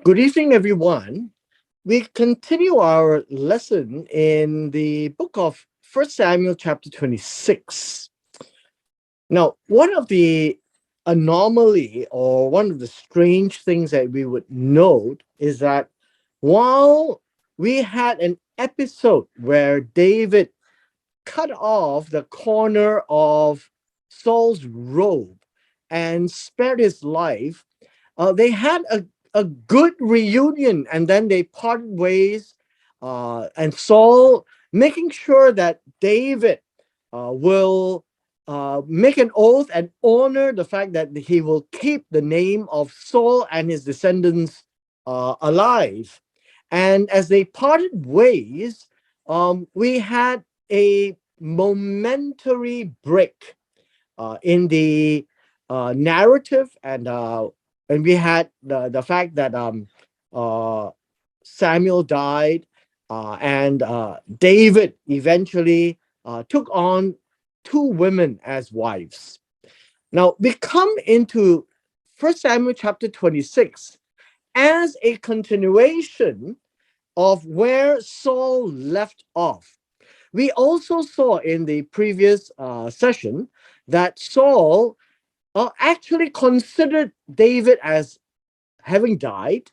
Good evening, everyone. We continue our lesson in the book of First Samuel, chapter 26. Now, one of the anomaly or one of the strange things that we would note is that while we had an episode where David cut off the corner of Saul's robe and spared his life, they had a good reunion and then they parted ways. And Saul making sure that David will make an oath and honor the fact that he will keep the name of Saul and his descendants alive. And as they parted ways, we had a momentary break in the narrative, and we had the fact that uh, Samuel died, and David eventually took on two women as wives. Now we come into First Samuel chapter 26 as a continuation of where Saul left off. We also saw in the previous session that Saul actually considered David as having died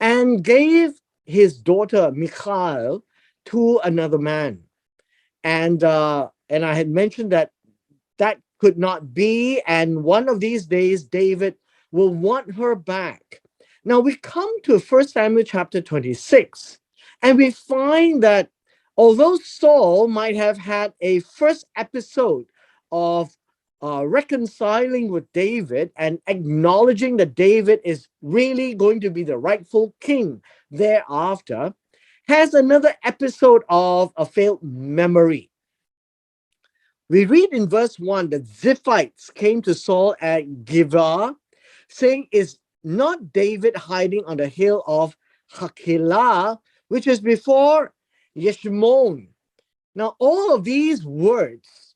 and gave his daughter Michal to another man. And I had mentioned that that could not be, and one of these days David will want her back. Now we come to First Samuel chapter 26, and we find that although Saul might have had a first episode of reconciling with David and acknowledging that David is really going to be the rightful king thereafter, has another episode of a failed memory. We read in verse 1 that Ziphites came to Saul at Gibeah, saying, "Is not David hiding on the hill of Hakilah, which is before Yeshimon?" Now, all of these words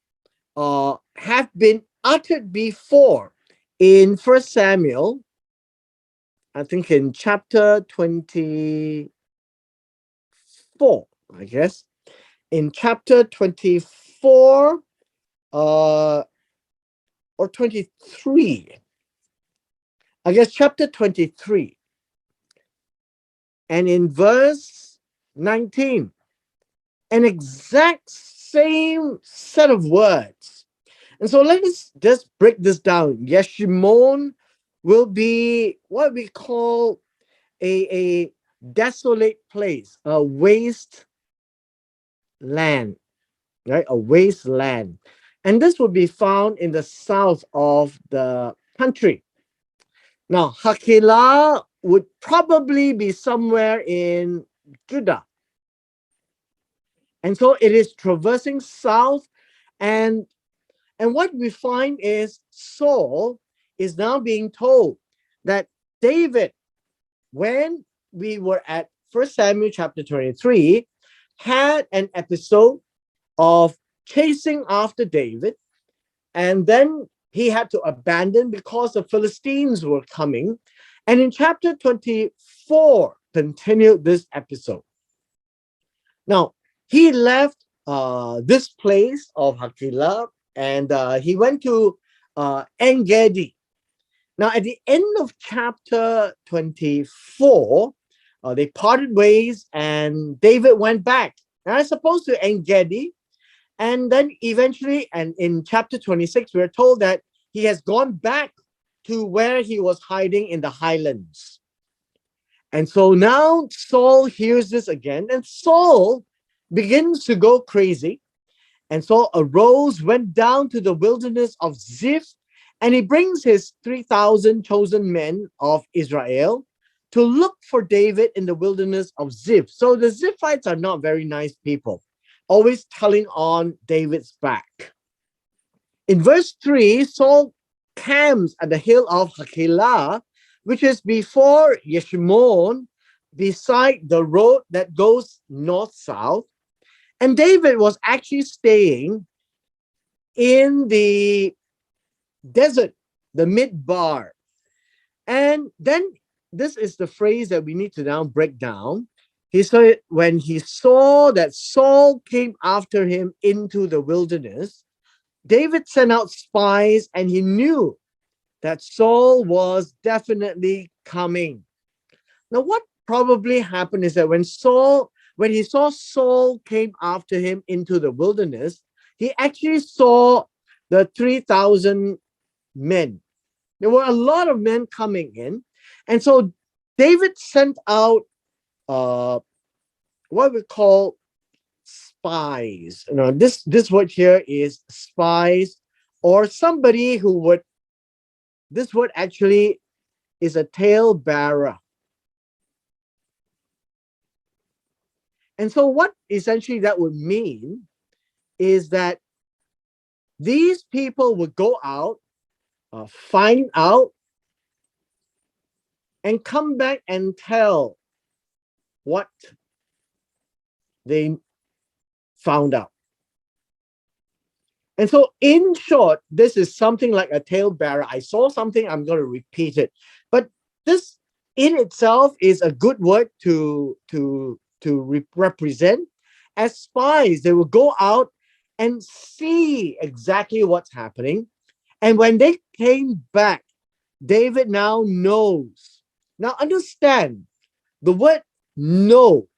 have been uttered before in First Samuel, I think in chapter 24, I guess. In chapter 24, uh, or 23, I guess chapter 23, and in verse 19, an exact same set of words. And so let us just break this down. Yeshimon will be what we call a desolate place, a waste land, right? A wasteland. And this would be found in the south of the country. Now, Hakilah would probably be somewhere in Judah. And so it is traversing south. And, and what we find is Saul is now being told that David, when we were at First Samuel chapter 23, had an episode of chasing after David, and then he had to abandon because the Philistines were coming. And in chapter 24, continued this episode. Now, he left this place of Hakilah, and he went to En-Gedi. Now, at the end of chapter 24, they parted ways and David went back. Now, I suppose to En-Gedi. And then eventually, and in chapter 26, we're told that he has gone back to where he was hiding in the highlands. And so now Saul hears this again, and Saul begins to go crazy. And Saul arose, went down to the wilderness of Ziph, and he brings his 3,000 chosen men of Israel to look for David in the wilderness of Ziph. So the Ziphites are not very nice people, always telling on David's back. In verse 3, Saul camps at the hill of Hakilah, which is before Yeshimon, beside the road that goes north-south. And David was actually staying in the desert, the midbar. And then this is the phrase that we need to now break down. He said, when he saw that Saul came after him into the wilderness, David sent out spies and he knew that Saul was definitely coming. Now, what probably happened is that when he saw Saul came after him into the wilderness, he actually saw the 3,000 men. There were a lot of men coming in. And so David sent out what we call spies. This word here is spies, or somebody who would, this word actually is a tale bearer. And so what essentially that would mean is that these people would go out, find out, and come back and tell what they found out. And so, in short, this is something like a talebearer. I saw something, I'm going to repeat it. But this in itself is a good word to represent. As spies, they will go out and see exactly what's happening. And when they came back, David now knows. Now, understand the word know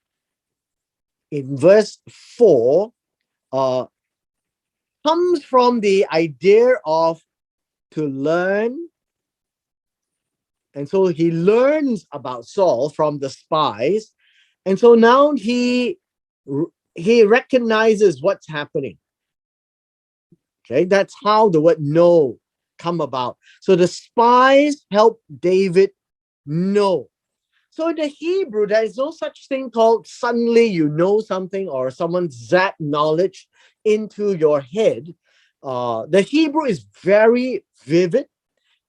in verse 4 comes from the idea of to learn. And so he learns about Saul from the spies. And so now he recognizes what's happening. Okay, that's how the word know come about. So the spies help David know. So in the Hebrew, there is no such thing called suddenly you know something or someone zap knowledge into your head. The Hebrew is very vivid,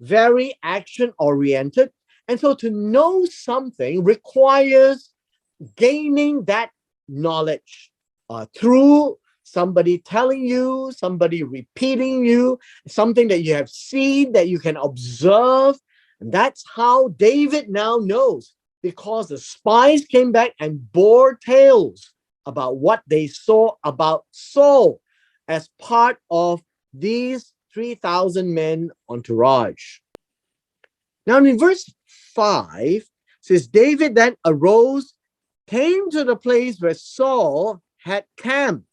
very action-oriented. And so to know something requires gaining that knowledge through somebody telling you, somebody repeating you, something that you have seen, that you can observe. And that's how David now knows, because the spies came back and bore tales about what they saw about Saul as part of these 3,000 men entourage. Now in verse 5, it says, David then arose, came to the place where Saul had camped.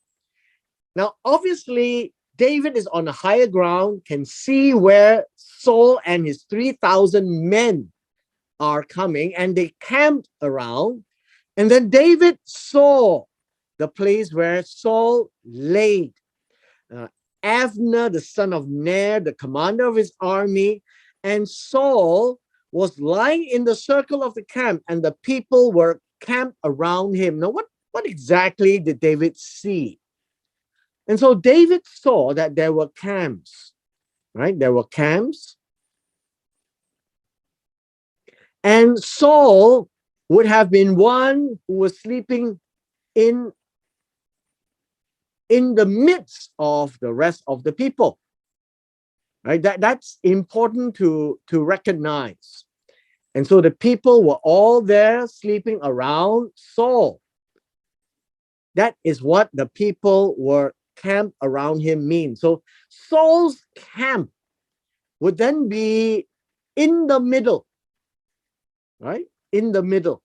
Now, obviously, David is on a higher ground, can see where Saul and his 3,000 men are coming, and they camped around. And then David saw the place where Saul laid. Abner, the son of Ner, the commander of his army, and Saul was lying in the circle of the camp, and the people were camped around him. Now, what exactly did David see? And so David saw that there were camps, right? There were camps. And Saul would have been one who was sleeping in the midst of the rest of the people. Right? That's important to recognize. And so the people were all there sleeping around Saul. That is what the people were camped around him means. So Saul's camp would then be in the middle, right? In the middle.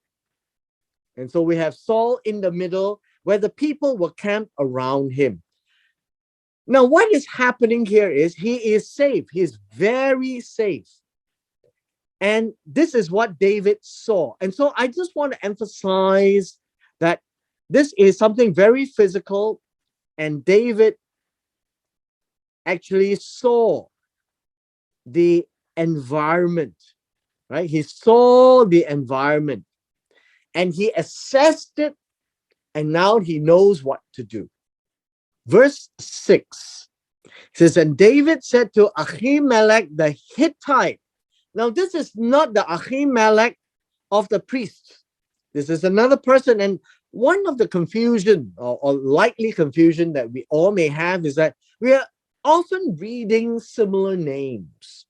And so we have Saul in the middle where the people were camped around him. Now, what is happening here is he is safe. He is very safe. And this is what David saw. And so I just want to emphasize that this is something very physical, and David actually saw the environment, right? He saw the environment and he assessed it, and now he knows what to do. Verse 6 says, and David said to Ahimelech the Hittite. Now, this is not the Ahimelech of the priest. This is another person. And one of the confusion or likely confusion that we all may have is that we are often reading similar names.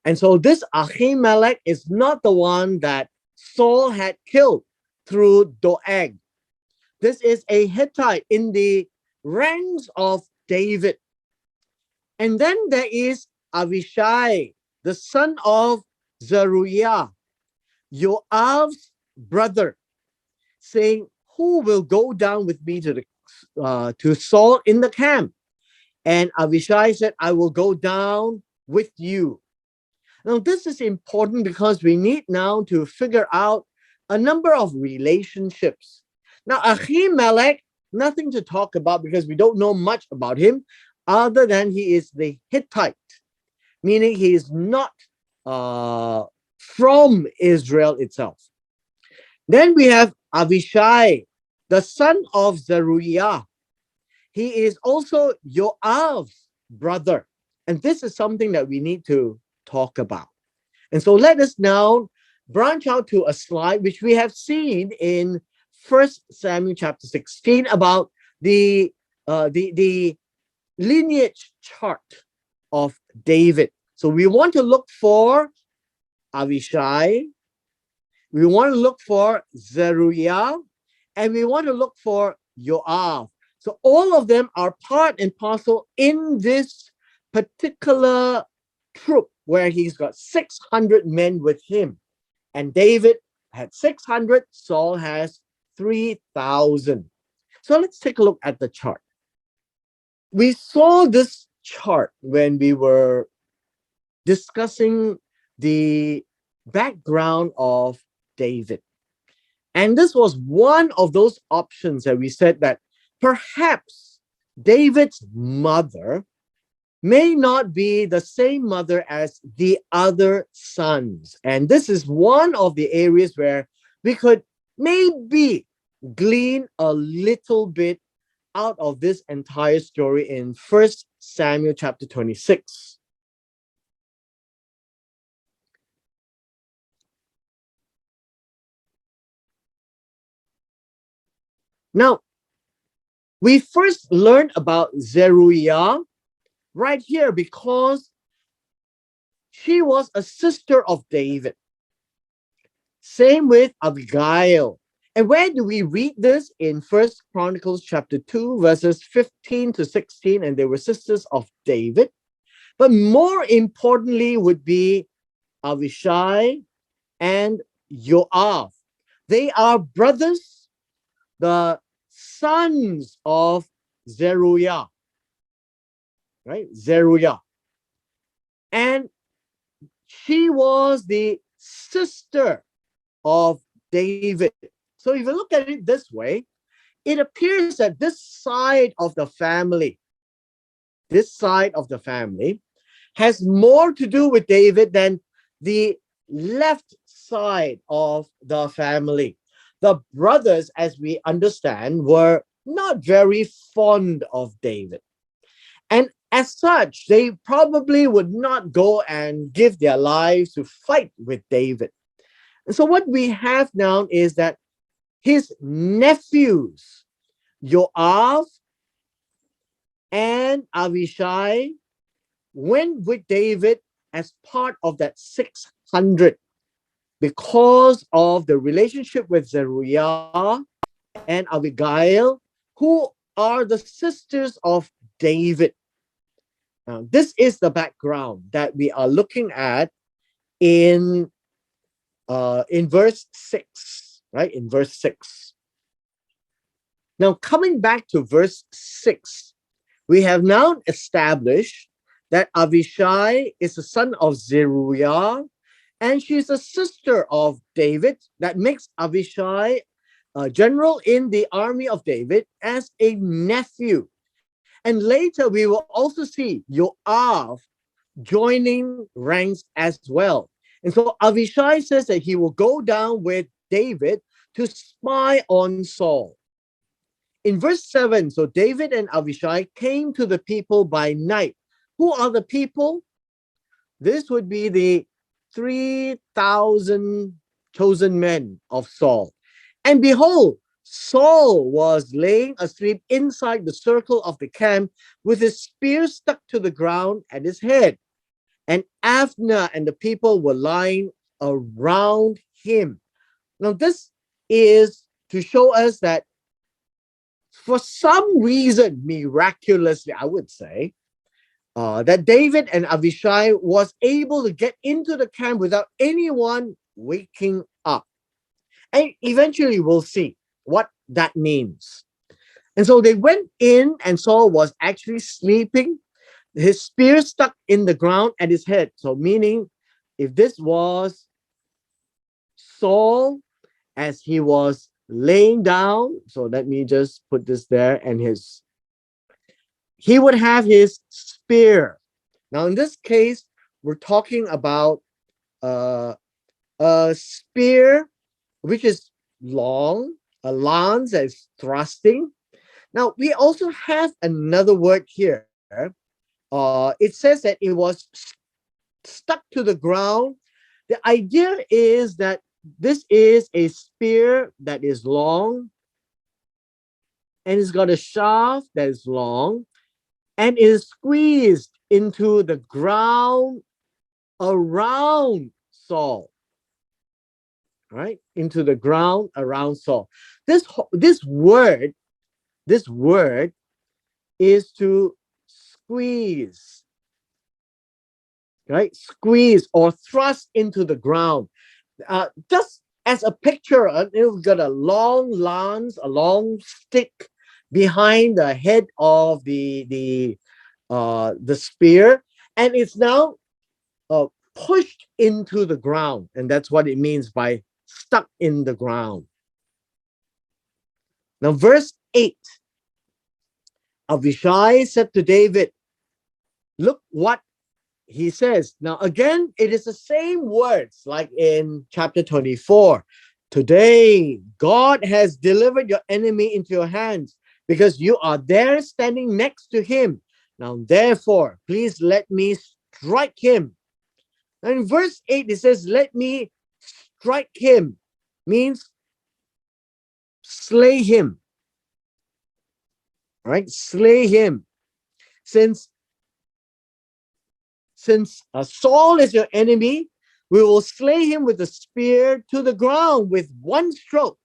And so this Ahimelech is not the one that Saul had killed through Doeg. This is a Hittite in the ranks of David. And then there is Avishai, the son of Zeruiah, Joab's brother, saying, "Who will go down with me to Saul in the camp?" And Avishai said, "I will go down with you." Now, this is important because we need now to figure out a number of relationships. Now, Ahimelech, nothing to talk about because we don't know much about him other than he is the Hittite, meaning he is not from Israel itself. Then we have Avishai, the son of Zeruiah. He is also Joab's brother. And this is something that we need to talk about. And so let us now branch out to a slide which we have seen in 1 Samuel chapter 16 about the lineage chart of David. So we want to look for Avishai, we want to look for Zeruiah, and we want to look for Joab. So all of them are part and parcel in this particular troop where he's got 600 men with him. And David had 600, Saul has 3,000. So let's take a look at the chart. We saw this chart when we were discussing the background of David. And this was one of those options that we said that perhaps David's mother may not be the same mother as the other sons. And this is one of the areas where we could maybe glean a little bit out of this entire story in 1 Samuel chapter 26. Now, we first learned about Zeruiah right here because she was a sister of David. Same with Abigail. And where do we read this? In First Chronicles chapter 2, verses 15 to 16, and they were sisters of David. But more importantly would be Avishai and Joab. They are brothers, the sons of Zeruiah, right? Zeruiah. And she was the sister of David. So if you look at it this way, it appears that this side of the family has more to do with David than the left side of the family. The brothers, as we understand, were not very fond of David. And as such, they probably would not go and give their lives to fight with David. And so what we have now is that his nephews, Joab and Avishai, went with David as part of that 600 because of the relationship with Zeruiah and Abigail, who are the sisters of David. Now, this is the background that we are looking at in verse 6, right? In verse 6. Now, coming back to verse 6, we have now established that Avishai is the son of Zeruiah, and she's a sister of David. That makes Avishai a general in the army of David as a nephew. And later we will also see Joab joining ranks as well. And so Avishai says that he will go down with David to spy on Saul. In verse 7, so David and Avishai came to the people by night. Who are the people? This would be the 3,000 chosen men of Saul. And behold, Saul was laying asleep inside the circle of the camp with his spear stuck to the ground at his head. And Abner and the people were lying around him. Now, this is to show us that for some reason, miraculously, I would say, that David and Abishai was able to get into the camp without anyone waking up. And eventually we'll see what that means. And so they went in, and Saul was actually sleeping. His spear stuck in the ground at his head. So meaning, if this was Saul as he was laying down, so let me just put this there, and he would have his spear. Now, in this case, we're talking about a spear, which is long, a lance that is thrusting. Now, we also have another word here. It says that it was stuck to the ground. The idea is that this is a spear that is long, and it's got a shaft that is long, and is squeezed into the ground around Saul, right? Into the ground around Saul. This word is to squeeze, right? Squeeze or thrust into the ground. Just as a picture, you've got a long lance, a long stick behind the head of the spear, and it's now pushed into the ground, and that's what it means by stuck in the ground. Now, verse 8, Abishai said to David, look what he says. Now, again, it is the same words like in chapter 24. Today, God has delivered your enemy into your hands because you are there standing next to him. Now, therefore, please let me strike him. And in verse 8, it says, let me strike him, means slay him, right? Slay him. Since Saul is your enemy, we will slay him with a spear to the ground with one stroke,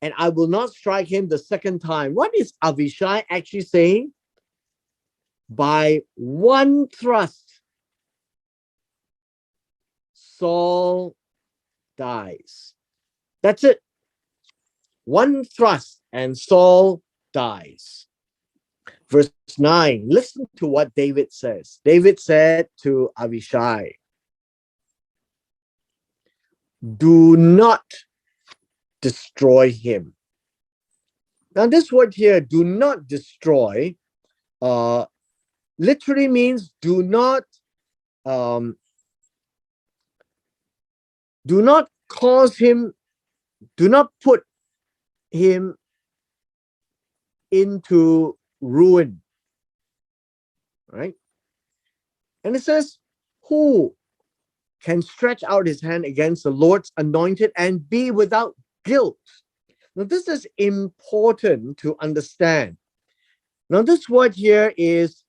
and I will not strike him the second time. What is Abishai actually saying? By one thrust, Saul dies. That's it. One thrust, and Saul dies. Verse 9, listen to what David says. David said to Abishai, do not destroy him. Now, this word here, do not destroy, literally means do not cause him, do not put him into ruin, right? And it says, who can stretch out his hand against the Lord's anointed and be without guilt? Now, this is important to understand. Now, this word here is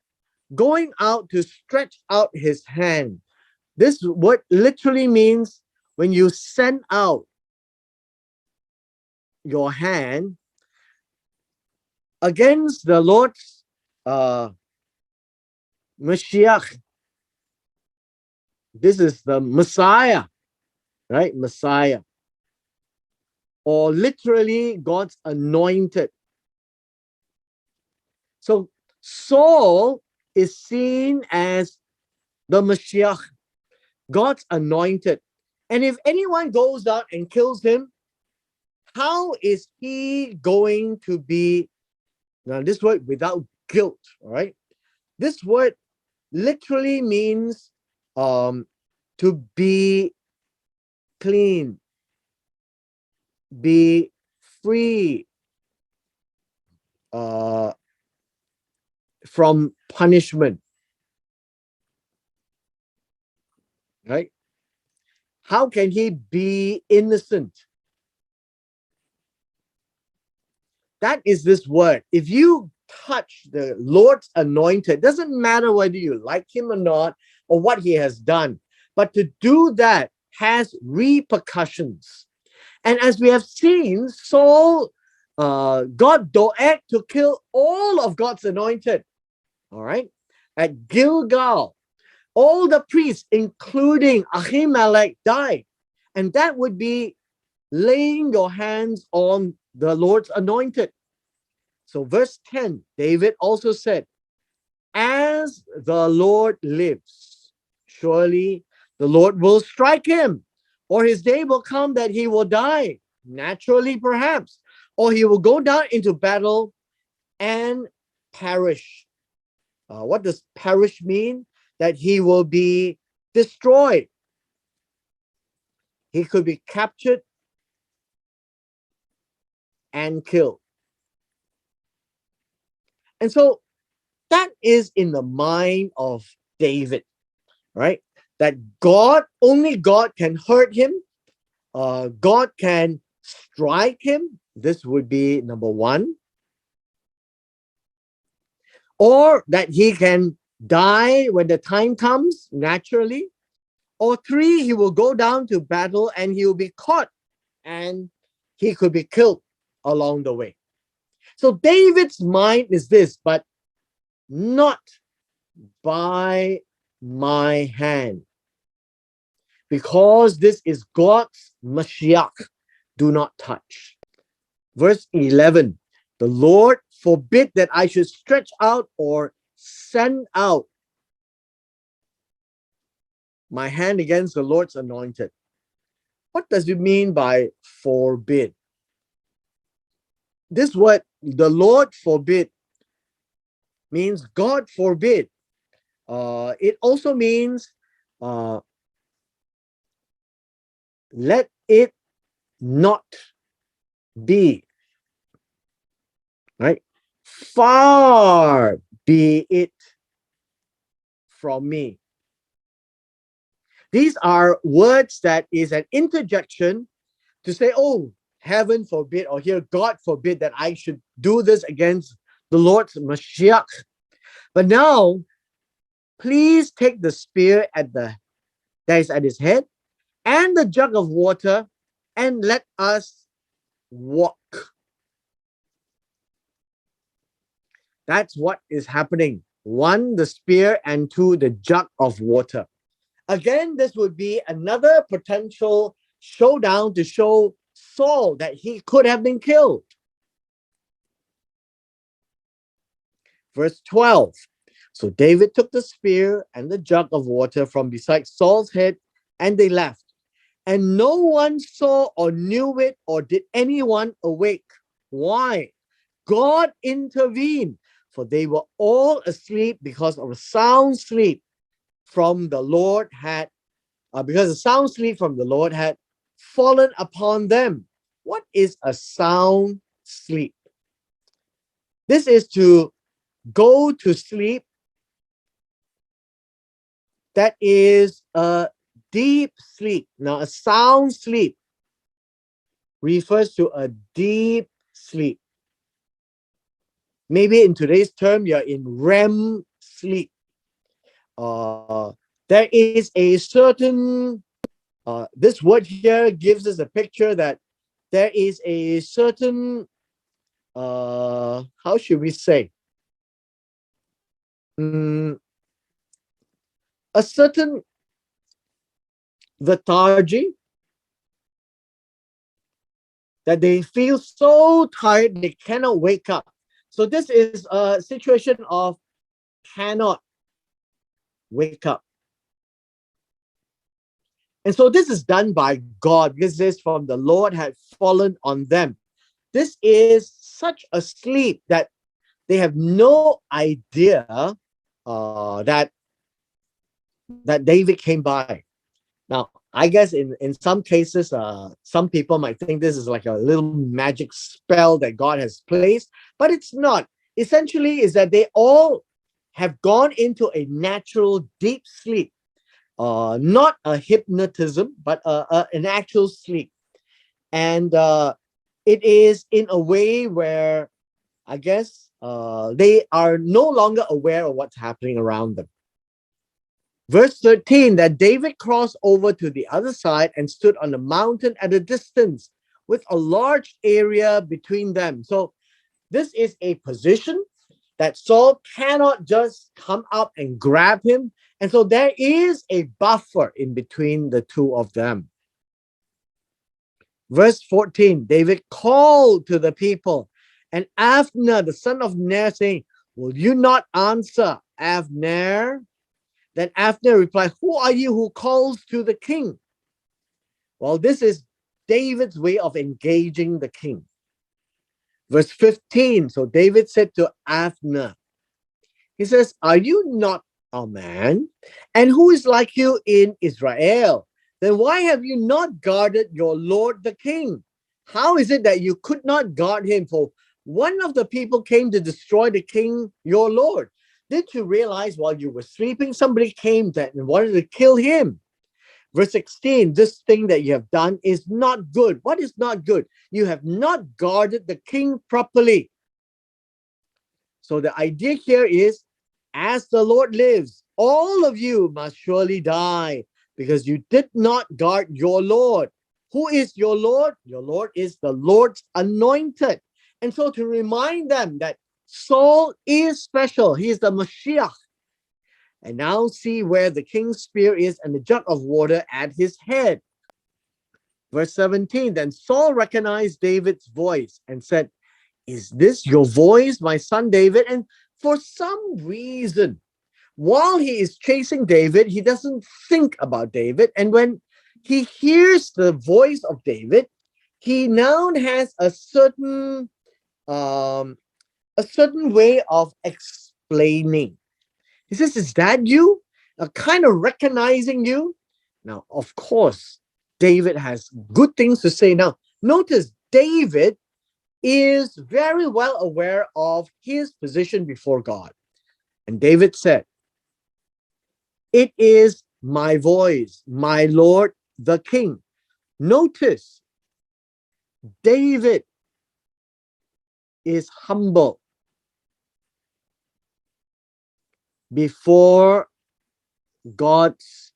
going out to stretch out his hand. This word literally means when you send out your hand against the Lord's Mashiach. This is the Messiah, right? Messiah. Or literally God's anointed. So Saul is seen as the Mashiach, God's anointed. And if anyone goes out and kills him, how is he going to be, now this word, without guilt, all right? This word literally means to be clean, be free from punishment, right? How can he be innocent? That is this word. If you touch the Lord's anointed, doesn't matter whether you like him or not, or what he has done, but to do that has repercussions. And as we have seen, Saul got Doeg to kill all of God's anointed. All right. At Gilgal, all the priests, including Ahimelech, died. And that would be laying your hands on the Lord's anointed. So, verse 10, David also said, as the Lord lives, surely the Lord will strike him, or his day will come that he will die, naturally perhaps, or he will go down into battle and perish. What does perish mean? That he will be destroyed. He could be captured and killed. And so that is in the mind of David, right? That only God can hurt him. God can strike him. This would be number one. Or that he can die when the time comes naturally. Or three, he will go down to battle and he will be caught and he could be killed along the way. So David's mind is this, but not by my hand. Because this is God's Mashiach, do not touch. Verse 11, the Lord forbid that I should stretch out or send out my hand against the Lord's anointed. What does it mean by forbid? This word, the Lord forbid, means God forbid. It also means let it not be. Right? Far be it from me. These are words that is an interjection to say, oh, heaven forbid, or here, God forbid that I should do this against the Lord's Mashiach. But now, please take the spear that is at his head and the jug of water and let us walk. That's what is happening. One, the spear, and two, the jug of water. Again, this would be another potential showdown to show Saul that he could have been killed. Verse 12. So David took the spear and the jug of water from beside Saul's head, and they left. And no one saw or knew it, or did anyone awake. Why? God intervened, for they were all asleep because of a sound sleep from the Lord had fallen upon them. What is a sound sleep? This is to go to sleep that is a deep sleep. Now, a sound sleep refers to a deep sleep. Maybe in today's term, you're in REM sleep. There is a certain, this word here gives us a picture that there is a certain, how should we say? A certain lethargy that they feel so tired they cannot wake up. So this is a situation of cannot wake up. And so this is done by God, because this from the Lord had fallen on them. This is such a sleep that they have no idea that David came by. Now, I guess in some cases, some people might think this is like a little magic spell that God has placed, but it's not. Essentially, is that they all have gone into a natural deep sleep, not a hypnotism, but an actual sleep. And it is in a way where I guess they are no longer aware of what's happening around them. Verse 13, that David crossed over to the other side and stood on the mountain at a distance with a large area between them. So this is a position that Saul cannot just come up and grab him. And so there is a buffer in between the two of them. Verse 14, David called to the people, and Abner, the son of Ner, saying, will you not answer, Abner? Then Abner replied, who are you who calls to the king? Well, this is David's way of engaging the king. Verse 15, so David said to Abner, he says, are you not a man? And who is like you in Israel? Then why have you not guarded your lord the king? How is it that you could not guard him? For one of the people came to destroy the king, your lord. Did you realize while you were sleeping, somebody came and wanted to kill him? Verse 16, this thing that you have done is not good. What is not good? You have not guarded the king properly. So the idea here is, as the Lord lives, all of you must surely die because you did not guard your Lord. Who is your Lord? Your Lord is the Lord's anointed. And so to remind them that Saul is special, he is the Mashiach. And now see where the king's spear is and the jug of water at his head. Verse 17, then Saul recognized David's voice and said, is this your voice, my son David? And for some reason, while he is chasing David, he doesn't think about David. And when he hears the voice of David, he now has a certain way of explaining. He says, is that you? Kind of recognizing you. Now, of course, David has good things to say. Now, notice David is very well aware of his position before God. And David said, it is my voice, my Lord, the King. Notice, David is humble before God's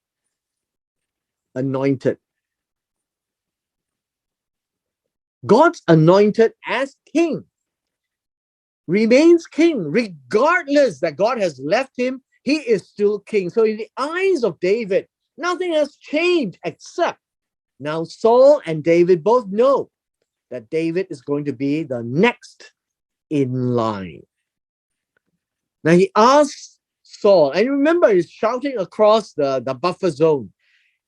anointed. God's anointed as king remains king, regardless that God has left him, he is still king. So in the eyes of David, nothing has changed except now Saul and David both know that David is going to be the next in line. Now he asks Saul, and remember he's shouting across the buffer zone.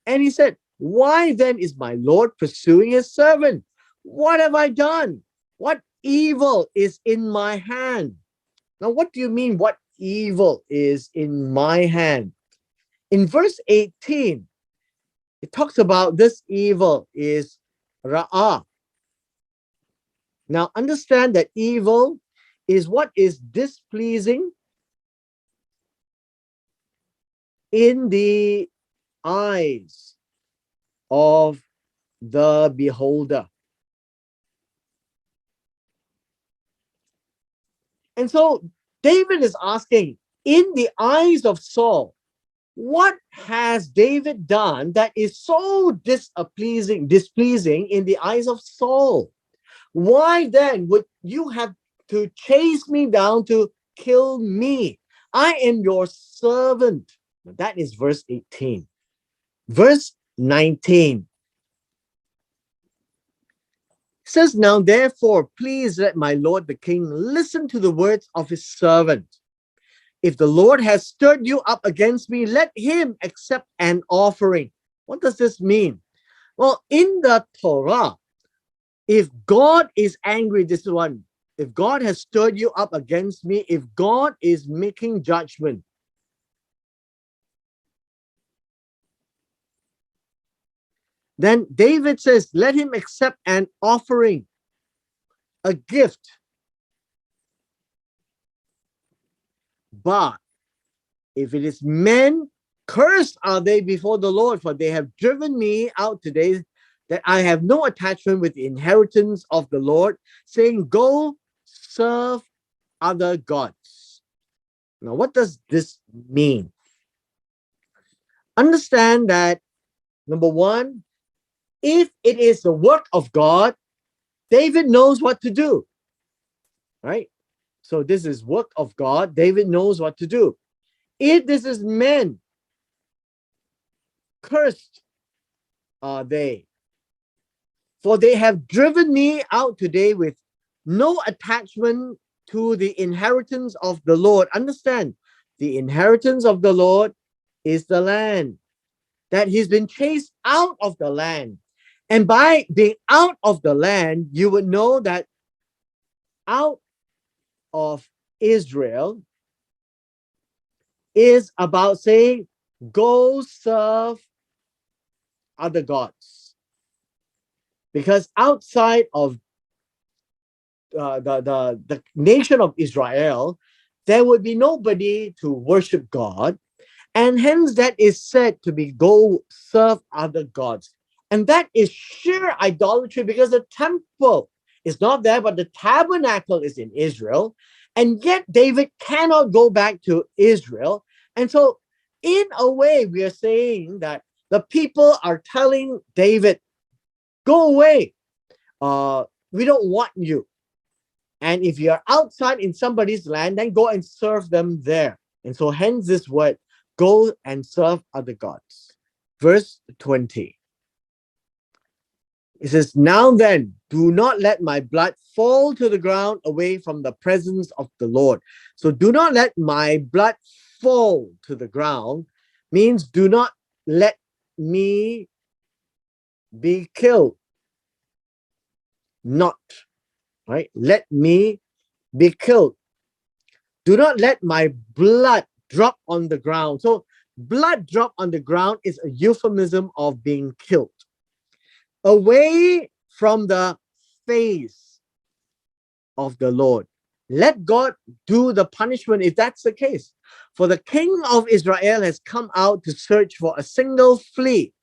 And he said, why then is my Lord pursuing his servant? What have I done? What evil is in my hand? Now, what do you mean, what evil is in my hand? In verse 18, it talks about this evil is ra'ah. Now, understand that evil is what is displeasing in the eyes of the beholder. And so David is asking, in the eyes of Saul, what has David done that is so displeasing in the eyes of Saul? Why then would you have to chase me down to kill me? I am your servant. That is verse 18. Verse 19 says, now therefore, please let my Lord the king listen to the words of his servant. If the Lord has stirred you up against me, let him accept an offering. What does this mean? Well, in the Torah, if God is angry, this one, if God has stirred you up against me, if God is making judgment, then David says, let him accept an offering, a gift. But if it is men, cursed are they before the Lord, for they have driven me out today, that I have no attachment with the inheritance of the Lord, saying, go serve other gods. Now, what does this mean? Understand that, number one, if it is the work of God, David knows what to do, right? So this is work of God. David knows what to do. If this is men, cursed are they, for they have driven me out today with no attachment to the inheritance of the Lord. Understand, the inheritance of the Lord is the land, that he's been chased out of the land. And by being out of the land, you would know that out of Israel is about saying, go serve other gods. Because outside of the nation of Israel, there would be nobody to worship God. And hence that is said to be go serve other gods. And that is sheer idolatry because the temple is not there, but the tabernacle is in Israel. And yet David cannot go back to Israel. And so, in a way, we are saying that the people are telling David, go away. We don't want you. And if you're outside in somebody's land, then go and serve them there. And so, hence this word, go and serve other gods. Verse 20. It says, now then, do not let my blood fall to the ground away from the presence of the Lord. So do not let my blood fall to the ground means do not let me be killed. Not, right? Let me be killed. Do not let my blood drop on the ground. So blood drop on the ground is a euphemism of being killed. Away from the face of the Lord. Let God do the punishment if that's the case. For the king of Israel has come out to search for a single flea,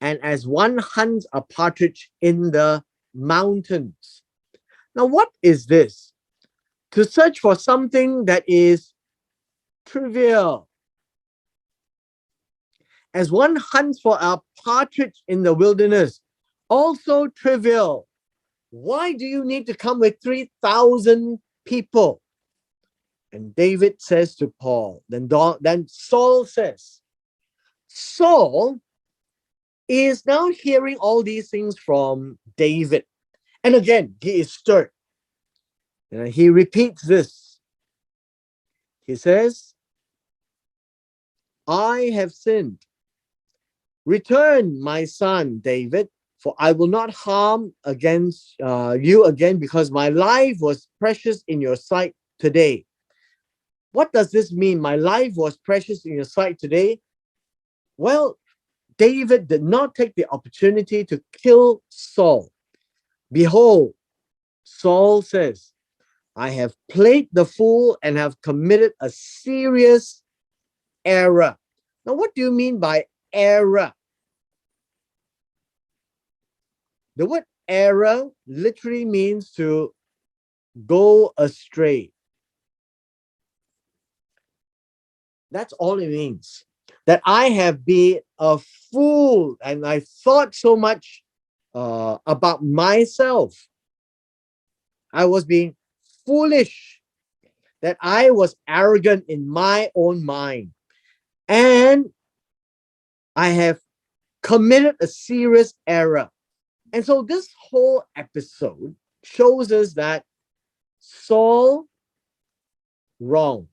and as one hunts a partridge in the mountains. Now, what is this? To search for something that is trivial. As one hunts for a partridge in the wilderness, also trivial. Why do you need to come with 3,000 people? And David says to Paul, then Saul says, Saul is now hearing all these things from David. And again, he is stirred. And he repeats this. He says, I have sinned. Return, my son David, for I will not harm against you again, because my life was precious in your sight today. What does this mean? My life was precious in your sight today. Well, David did not take the opportunity to kill Saul. Behold, Saul says, I have played the fool and have committed a serious error. Now, what do you mean by error? The word error literally means to go astray. That's all it means. That I have been a fool and I thought so much about myself. I was being foolish, that I was arrogant in my own mind. And I have committed a serious error. And so this whole episode shows us that Saul, wrong.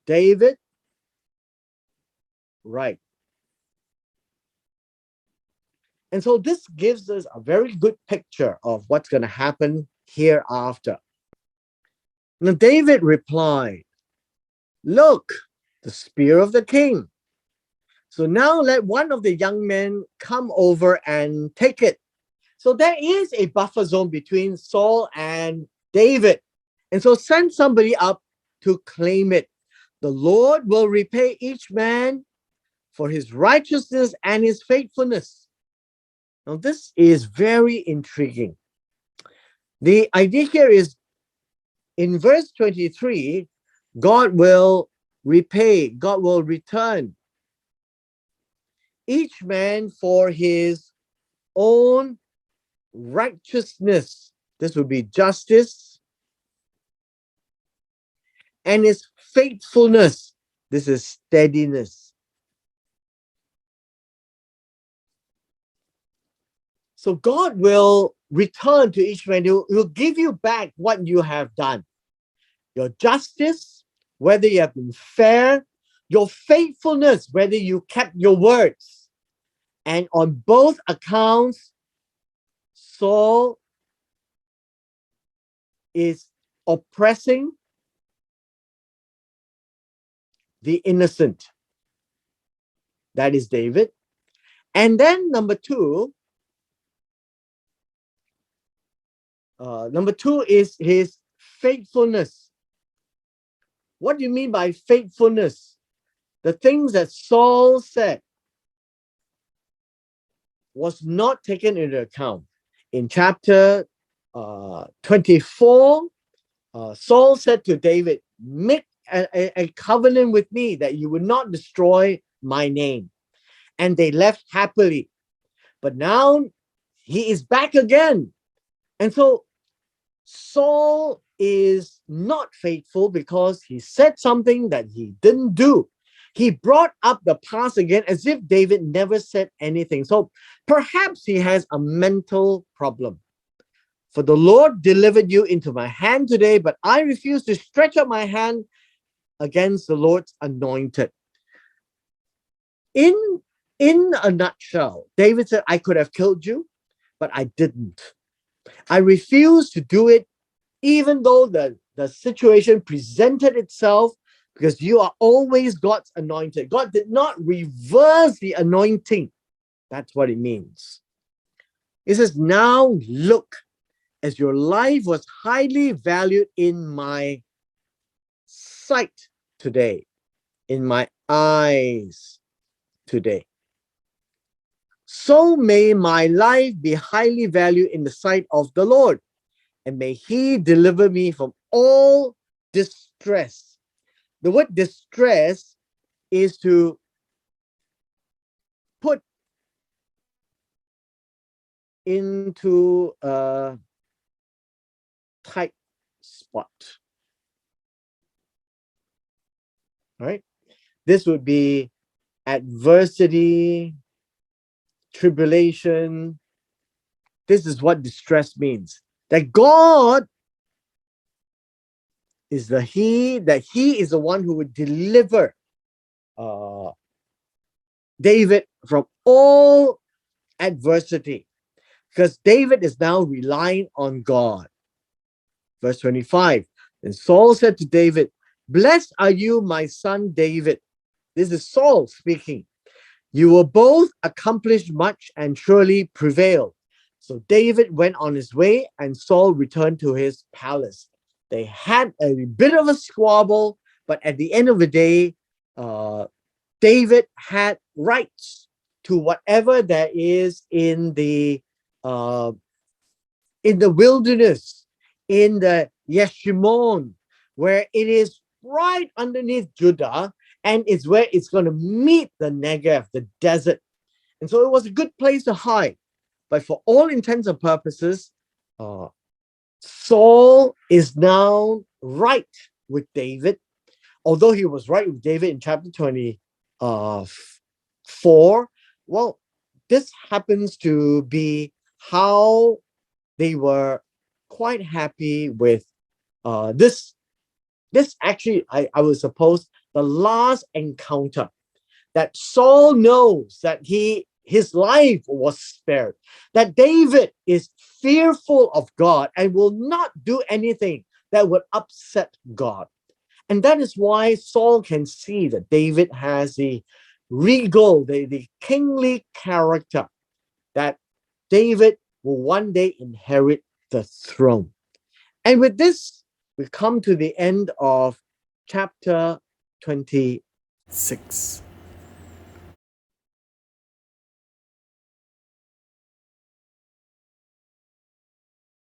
David, right. And so this gives us a very good picture of what's going to happen hereafter. Now David replied, look, the spear of the king. So now let one of the young men come over and take it. So there is a buffer zone between Saul and David. And so send somebody up to claim it. The Lord will repay each man for his righteousness and his faithfulness. Now, this is very intriguing. The idea here is in verse 23, God will repay, God will return each man for his own righteousness. This would be justice. And his faithfulness. This is steadiness. So God will return to each man. He will give you back what you have done. Your justice, whether you have been fair, your faithfulness, whether you kept your words. And on both accounts, Saul is oppressing the innocent. That is David. And then number two is his faithfulness. What do you mean by faithfulness? The things that Saul said was not taken into account. In chapter 24, Saul said to David, make a covenant with me that you would not destroy my name. And they left happily. But now he is back again. And so Saul is not faithful because he said something that he didn't do. He brought up the past again as if David never said anything. So perhaps he has a mental problem. For the Lord delivered you into my hand today, but I refuse to stretch out my hand against the Lord's anointed. In a nutshell, David said, I could have killed you, but I didn't. I refuse to do it, even though the situation presented itself, because you are always God's anointed. God did not reverse the anointing. That's what it means. It says, now look, as your life was highly valued in my sight today, in my eyes today, so may my life be highly valued in the sight of the Lord, and may he deliver me from all distress. The word distress is to put into a tight spot. Right? This would be adversity, tribulation. This is what distress means. That God is that he is the one who would deliver David from all adversity, because David is now relying on God. Verse 25. And Saul said to David, blessed are you, my son David. This is Saul speaking. You will both accomplish much and surely prevail. So David went on his way, and Saul returned to his palace. They had a bit of a squabble, but at the end of the day, David had rights to whatever there is in the wilderness, in the Yeshimon, where it is right underneath Judah, and it's where it's going to meet the Negev, the desert. And so it was a good place to hide. But for all intents and purposes, Saul is now right with David, although he was right with David in chapter 24. Well, this happens to be how they were quite happy with this. This actually, I would suppose, the last encounter that Saul knows that his life was spared, that David is fearful of God and will not do anything that would upset God. And that is why Saul can see that David has the regal, the kingly character, that David will one day inherit the throne. And with this, we come to the end of chapter 26.